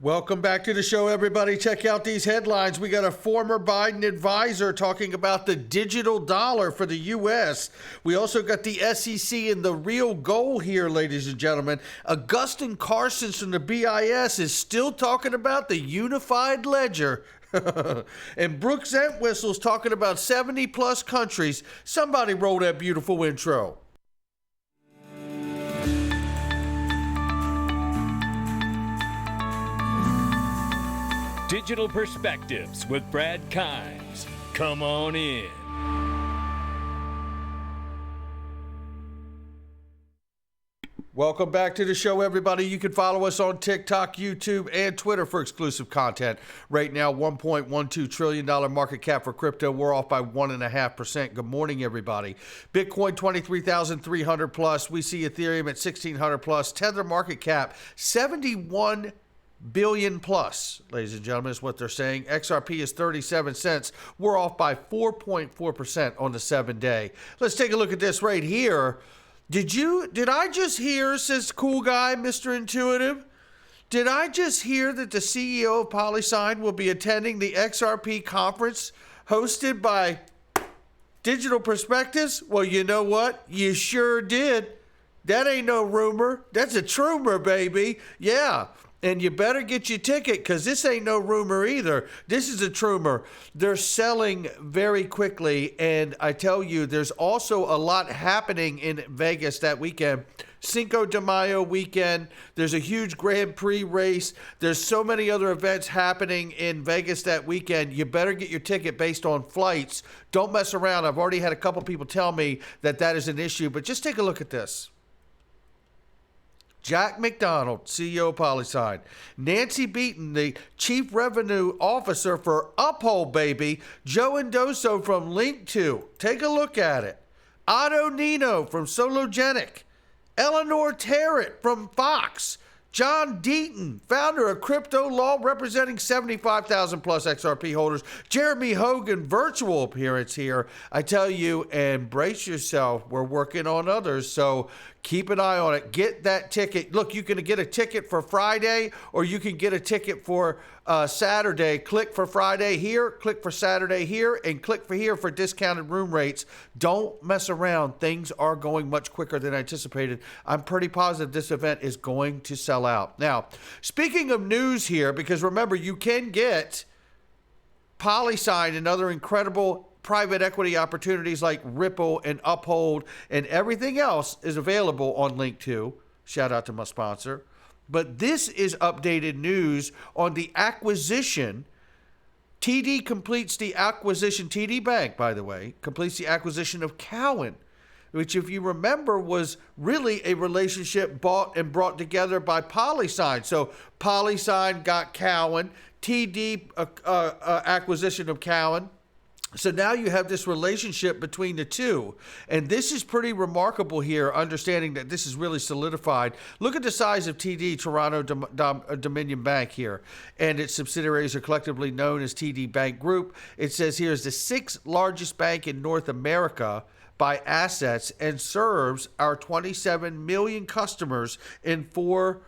Welcome back to the show, everybody. Check out these headlines. We got a former Biden advisor talking about the digital dollar for the U.S. We also got the SEC and the real goal here, ladies and gentlemen. Augustin Carstens from the BIS is still talking about the unified ledger. And Brooks Entwhistle's talking about 70-plus countries. Somebody roll that beautiful intro. Digital Perspectives with Brad Kimes. Come on in. Welcome back to the show, everybody. You can follow us on TikTok, YouTube, and Twitter for exclusive content. Right now, $1.12 trillion market cap for crypto. We're off by 1.5%. Good morning, everybody. Bitcoin, 23,300 plus. We see Ethereum at 1,600 plus. Tether market cap, 71 billion plus, ladies and gentlemen, is what they're saying. XRP is 37 cents. We're off by 4.4% on the 7-day. Let's take a look at this right here. Did I just hear, says cool guy, Mr. Intuitive, did I just hear that the CEO of PolySign will be attending the XRP conference hosted by Digital Perspectives? Well, you know what? You sure did. That ain't no rumor. That's a trumor, baby. Yeah. And you better get your ticket because this ain't no rumor either. This is a trumor. They're selling very quickly. And I tell you, there's also a lot happening in Vegas that weekend. Cinco de Mayo weekend. There's a huge Grand Prix race. There's so many other events happening in Vegas that weekend. You better get your ticket based on flights. Don't mess around. I've already had a couple people tell me that that is an issue. But just take a look at this. Jack McDonald, CEO of PolySign. Nancy Beaton, the Chief Revenue Officer for Uphold, baby. Joe Indoso from Link2. Take a look at it. Otto Nino from Sologenic. Eleanor Terrett from Fox. John Deaton, founder of Crypto Law, representing 75,000 plus XRP holders. Jeremy Hogan, virtual appearance here. I tell you, and brace yourself. We're working on others, so keep an eye on it. Get that ticket. Look, you can get a ticket for Friday, or you can get a ticket for Saturday. Click for Friday here, click for Saturday here, and click for here for discounted room rates. Don't mess around. Things are going much quicker than anticipated. I'm pretty positive this event is going to sell out. Now, speaking of news here, because remember, you can get PolySign and other incredible private equity opportunities like Ripple and Uphold and everything else is available on Link2. Shout out to my sponsor. But this is updated news on the acquisition. TD completes the acquisition, TD Bank, by the way, completes the acquisition of Cowen, which, if you remember, was really a relationship bought and brought together by PolySign. So PolySign got Cowen, TD acquisition of Cowen. So now you have this relationship between the two. And this is pretty remarkable here, understanding that this is really solidified. Look at the size of TD, Toronto Dominion Bank here. And its subsidiaries are collectively known as TD Bank Group. It says here is the 6th largest bank in North America by assets and serves our 27 million customers in 4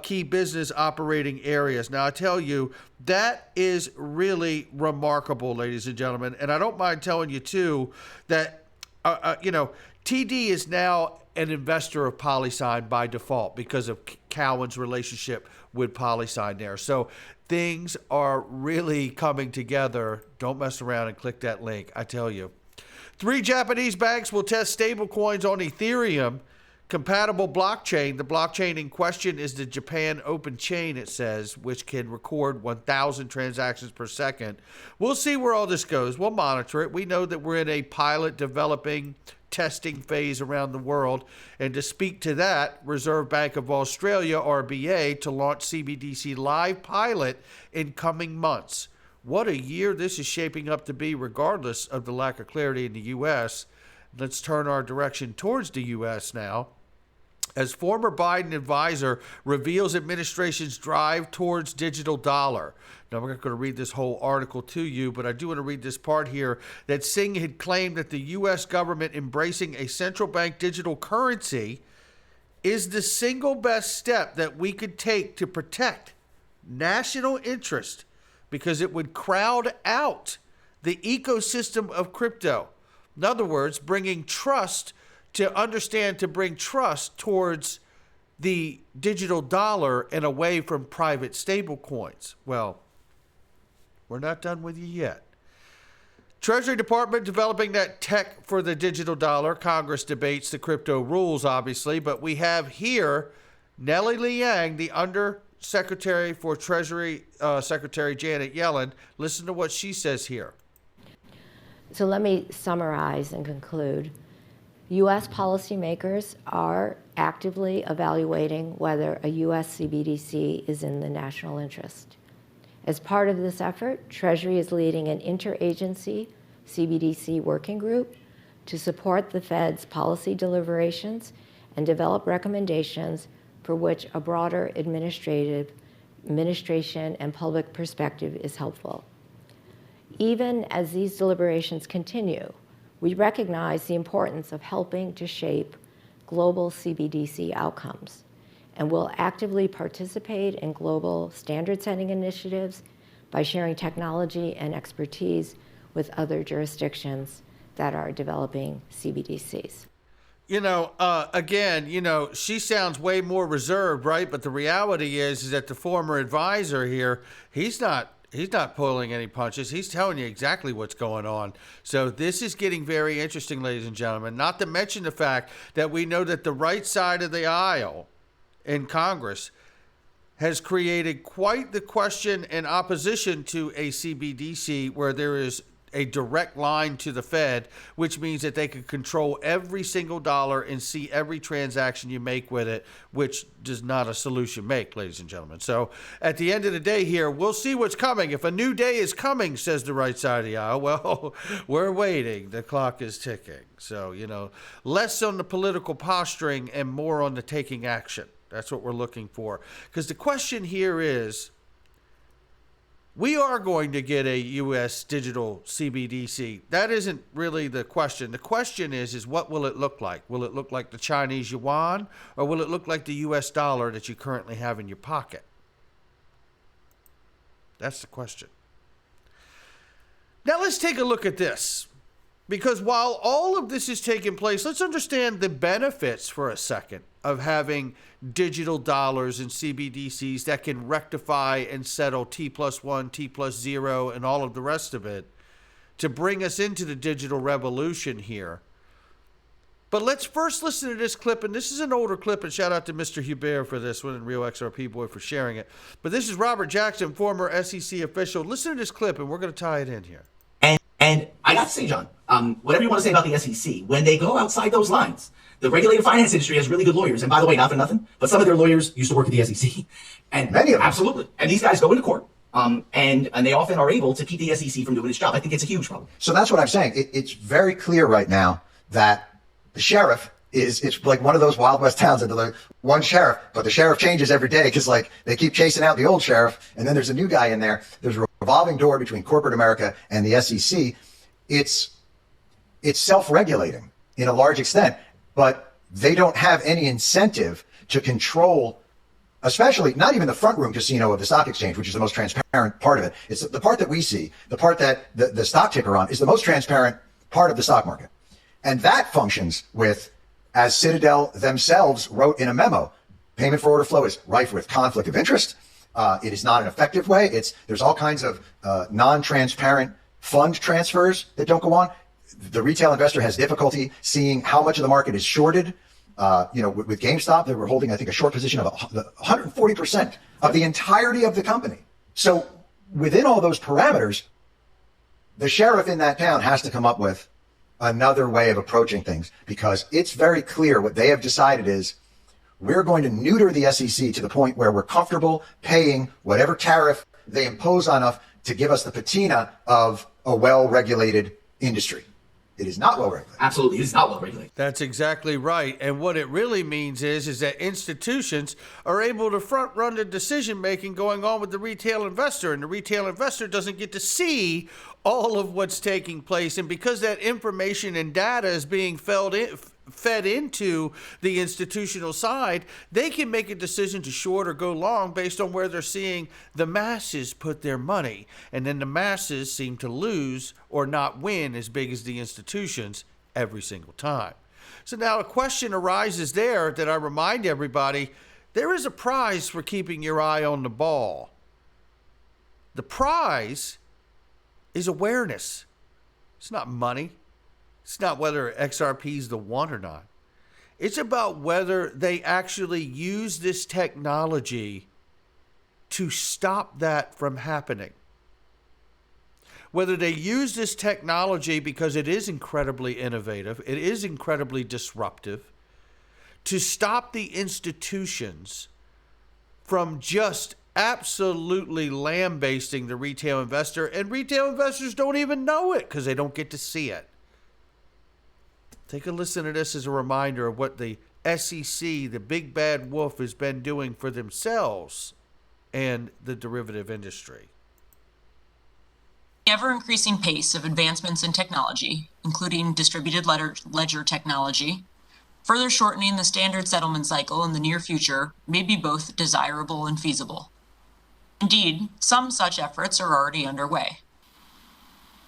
key business operating areas. Now, I tell you, that is really remarkable, ladies and gentlemen. And I don't mind telling you, too, that, TD is now an investor of PolySign by default because of Cowen's relationship with PolySign there. So things are really coming together. Don't mess around and click that link, I tell you. 3 Japanese banks will test stablecoins on Ethereum compatible blockchain. The blockchain in question is the Japan Open Chain, it says, which can record 1,000 transactions per second. We'll see where all this goes. We'll monitor it. We know that we're in a pilot developing testing phase around the world. And to speak to that, Reserve Bank of Australia, RBA, to launch CBDC Live pilot in coming months. What a year this is shaping up to be, regardless of the lack of clarity in the U.S. Let's turn our direction towards the U.S. now. As former Biden advisor reveals administration's drive towards digital dollar. Now, we're not going to read this whole article to you, but I do want to read this part here that Singh had claimed that the U.S. government embracing a central bank digital currency is the single best step that we could take to protect national interest, because it would crowd out the ecosystem of crypto. In other words, bring trust towards the digital dollar and away from private stable coins. Well, we're not done with you yet. Treasury Department developing that tech for the digital dollar. Congress debates the crypto rules, obviously, but we have here Nellie Liang, the Undersecretary for Treasury, Secretary Janet Yellen. Listen to what she says here. So let me summarize and conclude. U.S. policymakers are actively evaluating whether a U.S. CBDC is in the national interest. As part of this effort, Treasury is leading an interagency CBDC working group to support the Fed's policy deliberations and develop recommendations for which a broader administration and public perspective is helpful. Even as these deliberations continue, we recognize the importance of helping to shape global CBDC outcomes, and will actively participate in global standard-setting initiatives by sharing technology and expertise with other jurisdictions that are developing CBDCs. Again, she sounds way more reserved, right? But the reality is that the former advisor here, he's not pulling any punches. He's telling you exactly what's going on. So this is getting very interesting, ladies and gentlemen, not to mention the fact that we know that the right side of the aisle in Congress has created quite the question and opposition to a CBDC where there is a direct line to the Fed, which means that they can control every single dollar and see every transaction you make with it, which does not a solution make, ladies and gentlemen. So at the end of the day here, we'll see what's coming. If a new day is coming, says the right side of the aisle, well, we're waiting. The clock is ticking. So, less on the political posturing and more on the taking action. That's what we're looking for. Because the question here is, we are going to get a U.S. digital CBDC. That isn't really the question. The question is what will it look like? Will it look like the Chinese yuan, or will it look like the U.S. dollar that you currently have in your pocket? That's the question. Now let's take a look at this. Because while all of this is taking place, let's understand the benefits for a second of having digital dollars and CBDCs that can rectify and settle T+1, T+0, and all of the rest of it to bring us into the digital revolution here. But let's first listen to this clip, and this is an older clip, and shout out to Mr. Hubert for this one and Real XRP Boy for sharing it. But this is Robert Jackson, former SEC official. Listen to this clip, and we're going to tie it in here. And I got to say, John, whatever you want to say about the SEC, when they go outside those lines, the regulated finance industry has really good lawyers. And by the way, not for nothing, but some of their lawyers used to work at the SEC. And many of them. Absolutely. And these guys go into court, and they often are able to keep the SEC from doing its job. I think it's a huge problem. So that's what I'm saying. It's very clear right now that the sheriff it's like one of those Wild West towns that like one sheriff, but the sheriff changes every day because they keep chasing out the old sheriff, and then there's a new guy in there. There's a revolving door between corporate America and the SEC. It's self-regulating in a large extent, but they don't have any incentive to control, especially not even the front room casino of the stock exchange, which is the most transparent part of it. It's the part that we see, the part that the stock ticker on is the most transparent part of the stock market. And that functions with, as Citadel themselves wrote in a memo, payment for order flow is rife with conflict of interest. It is not an effective way. There's all kinds of non-transparent fund transfers that don't go on. The retail investor has difficulty seeing how much of the market is shorted. With GameStop, they were holding, I think, a short position of 140% of the entirety of the company. So within all those parameters, the sheriff in that town has to come up with another way of approaching things, because it's very clear what they have decided is we're going to neuter the SEC to the point where we're comfortable paying whatever tariff they impose on us to give us the patina of a well-regulated industry. It is not well-regulated. Absolutely, it is not well-regulated. That's exactly right. And what it really means is that institutions are able to front-run the decision-making going on with the retail investor, and the retail investor doesn't get to see all of what's taking place. And because that information and data is being fed fed into the institutional side, they can make a decision to short or go long based on where they're seeing the masses put their money. And then the masses seem to lose or not win as big as the institutions every single time. So now a question arises there that I remind everybody, there is a prize for keeping your eye on the ball. The prize is awareness. It's not money. It's not whether XRP is the one or not. It's about whether they actually use this technology to stop that from happening. Whether they use this technology because it is incredibly innovative, it is incredibly disruptive, to stop the institutions from just absolutely lambasting the retail investor, and retail investors don't even know it because they don't get to see it. Take a listen to this as a reminder of what the SEC, the big bad wolf, has been doing for themselves and the derivative industry. The ever-increasing pace of advancements in technology, including distributed ledger technology, further shortening the standard settlement cycle in the near future may be both desirable and feasible. Indeed, some such efforts are already underway.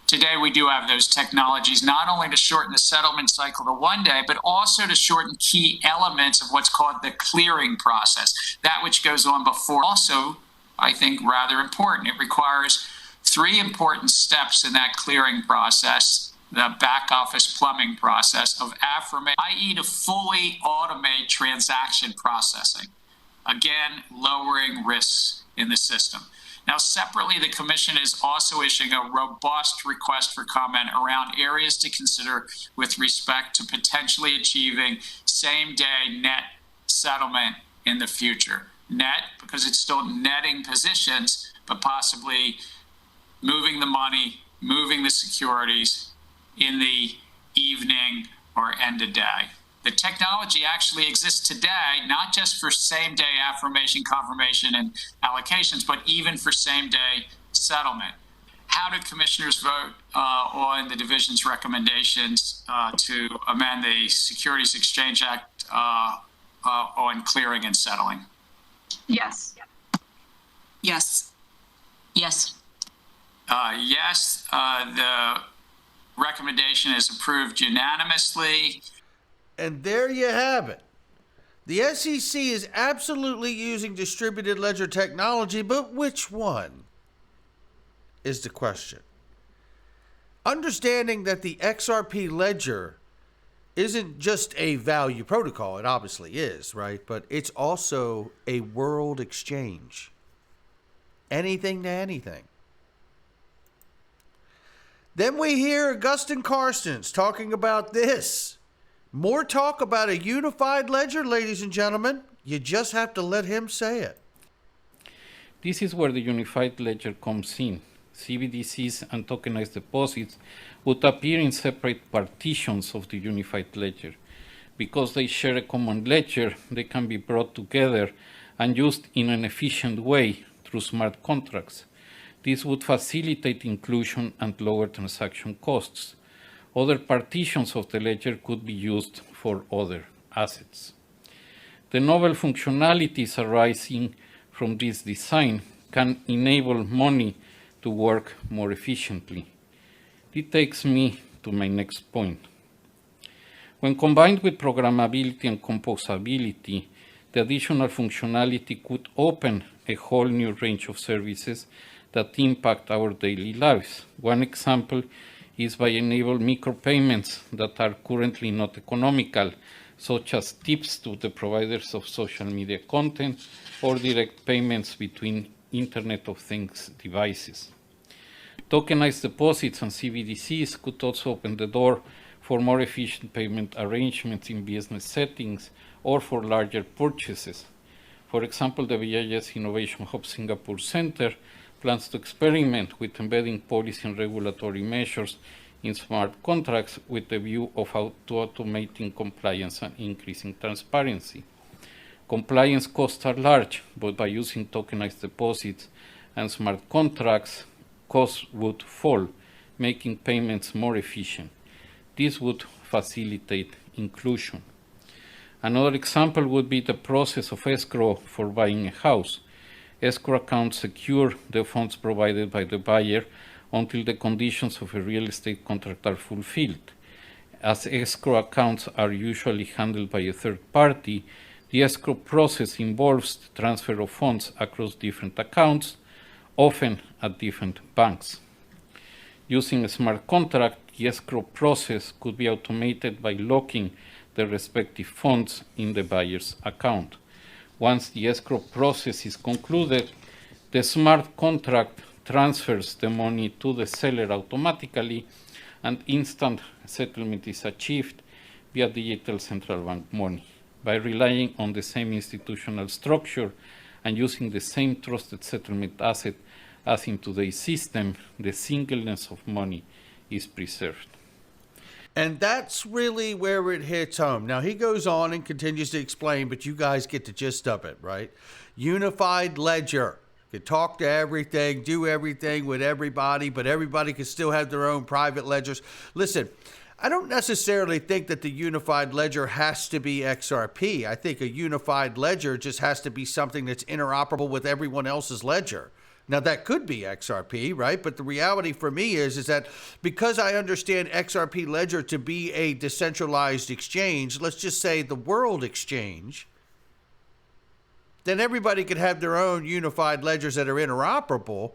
Today, we do have those technologies not only to shorten the settlement cycle to 1 day, but also to shorten key elements of what's called the clearing process, that which goes on before. Also, I think, rather important. It requires 3 important steps in that clearing process, the back office plumbing process of affirmation, i.e. to fully automate transaction processing. Again, lowering risks in the system. Now, separately, the Commission is also issuing a robust request for comment around areas to consider with respect to potentially achieving same-day net settlement in the future. Net, because it's still netting positions, but possibly moving the money, moving the securities in the evening or end of day. The technology actually exists today, not just for same-day affirmation, confirmation, and allocations, but even for same-day settlement. How do commissioners vote on the division's recommendations to amend the Securities Exchange Act on clearing and settling? Yes. Yes. Yes. Yes, the recommendation is approved unanimously. And there you have it. The SEC is absolutely using distributed ledger technology, but which one is the question? Understanding that the XRP ledger isn't just a value protocol, it obviously is, right? But it's also a world exchange. Anything to anything. Then we hear Augustin Carstens talking about this. More talk about a unified ledger, ladies and gentlemen. You just have to let him say it. This is where the unified ledger comes in. CBDCs and tokenized deposits would appear in separate partitions of the unified ledger. Because they share a common ledger, they can be brought together and used in an efficient way through smart contracts. This would facilitate inclusion and lower transaction costs. Other partitions of the ledger could be used for other assets. The novel functionalities arising from this design can enable money to work more efficiently. It takes me to my next point. When combined with programmability and composability, the additional functionality could open a whole new range of services that impact our daily lives. One example is by enabling micropayments that are currently not economical, such as tips to the providers of social media content or direct payments between Internet of Things devices. Tokenized deposits and CBDCs could also open the door for more efficient payment arrangements in business settings or for larger purchases. For example, the BIS Innovation Hub Singapore Center plans to experiment with embedding policy and regulatory measures in smart contracts with the view of automating compliance and increasing transparency. Compliance costs are large, but by using tokenized deposits and smart contracts, costs would fall, making payments more efficient. This would facilitate inclusion. Another example would be the process of escrow for buying a house. Escrow accounts secure the funds provided by the buyer until the conditions of a real estate contract are fulfilled. As escrow accounts are usually handled by a third party, the escrow process involves the transfer of funds across different accounts, often at different banks. Using a smart contract, the escrow process could be automated by locking the respective funds in the buyer's account. Once the escrow process is concluded, the smart contract transfers the money to the seller automatically, and instant settlement is achieved via digital central bank money. By relying on the same institutional structure and using the same trusted settlement asset as in today's system, the singleness of money is preserved. And that's really where it hits home. Now, he goes on and continues to explain, but you guys get the gist of it, right? Unified ledger. You can talk to everything, do everything with everybody, but everybody can still have their own private ledgers. Listen, I don't necessarily think that the unified ledger has to be XRP. I think a unified ledger just has to be something that's interoperable with everyone else's ledger. Now, that could be XRP, right? But the reality for me is that because I understand XRPLedger to be a decentralized exchange, let's just say the world exchange, then everybody could have their own unified ledgers that are interoperable.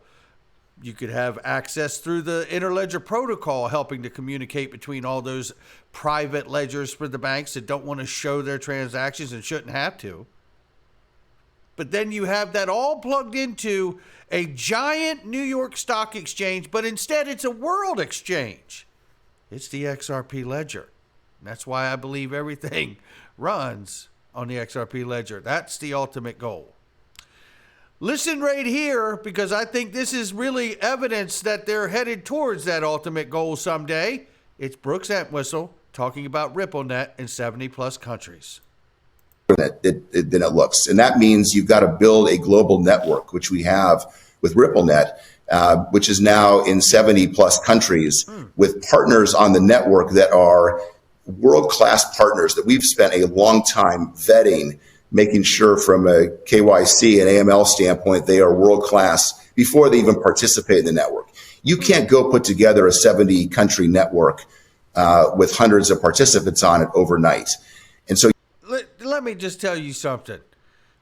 You could have access through the interledger protocol, helping to communicate between all those private ledgers for the banks that don't want to show their transactions and shouldn't have to. But then you have that all plugged into a giant New York Stock Exchange, but instead it's a world exchange. It's the XRP Ledger. And that's why I believe everything runs on the XRP Ledger. That's the ultimate goal. Listen right here, because I think this is really evidence that they're headed towards that ultimate goal someday. It's Brooks Entwhistle talking about RippleNet in 70 plus countries. Than it looks. And that means you've got to build a global network, which we have with RippleNet, which is now in 70 plus countries with partners on the network that are world-class partners that we've spent a long time vetting, making sure from a KYC and AML standpoint, they are world-class before they even participate in the network. You can't go put together a 70 country network with hundreds of participants on it overnight. And so let me just tell you something.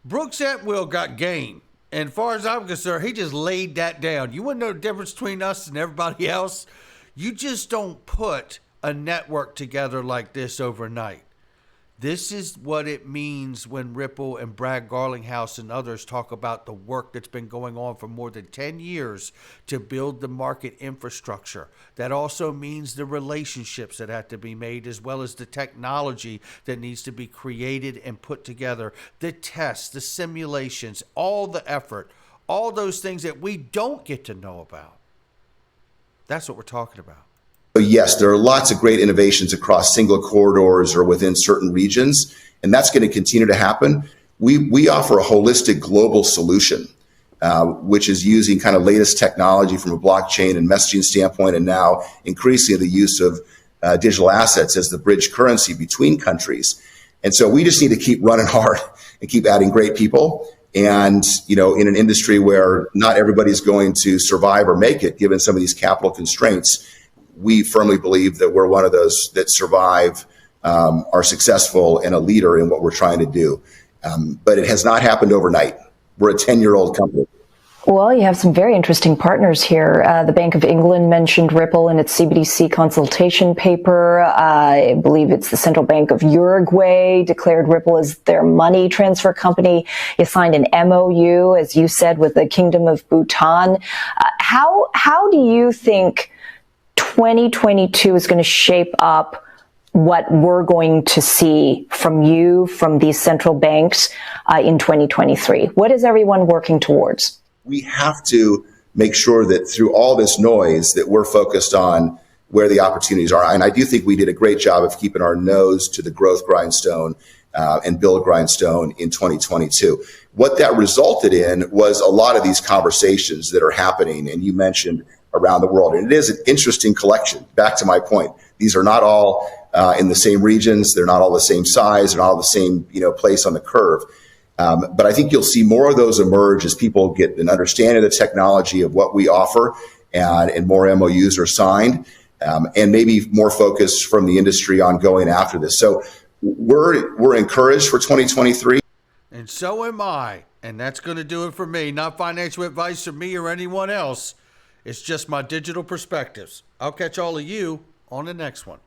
Brooks Entwistle got game. And as far as I'm concerned, he just laid that down. You want to know the difference between us and everybody else? You just don't put a network together like this overnight. This is what it means when Ripple and Brad Garlinghouse and others talk about the work that's been going on for more than 10 years to build the market infrastructure. That also means the relationships that have to be made, as well as the technology that needs to be created and put together, the tests, the simulations, all the effort, all those things that we don't get to know about. That's what we're talking about. Yes, there are lots of great innovations across single corridors or within certain regions, and that's going to continue to happen. We offer a holistic global solution, which is using kind of latest technology from a blockchain and messaging standpoint, and now increasingly the use of digital assets as the bridge currency between countries. And so we just need to keep running hard and keep adding great people. And, you know, in an industry where not everybody's going to survive or make it, given some of these capital constraints, we firmly believe that we're one of those that survive, are successful, and a leader in what we're trying to do. But it has not happened overnight. We're a 10-year-old company. Well, you have some very interesting partners here. The Bank of England mentioned Ripple in its CBDC consultation paper. I believe it's the Central Bank of Uruguay declared Ripple as their money transfer company. You signed an MOU, as you said, with the Kingdom of Bhutan. How do you think 2022 is going to shape up what we're going to see from you, from these central banks in 2023? What is everyone working towards? We have to make sure that through all this noise that we're focused on where the opportunities are. And I do think we did a great job of keeping our nose to the growth grindstone and build grindstone in 2022. What that resulted in was a lot of these conversations that are happening, and you mentioned around the world. And it is an interesting collection. Back to my point, These are not all in the same regions. They're not all the same size. They're not all the same, place on the curve. But I think you'll see more of those emerge as people get an understanding of the technology of what we offer, and more MOUs are signed, and maybe more focus from the industry on going after this. So we're encouraged for 2023. And so am I. And that's going to do it for me. Not financial advice from me or anyone else. It's just my digital perspectives. I'll catch all of you on the next one.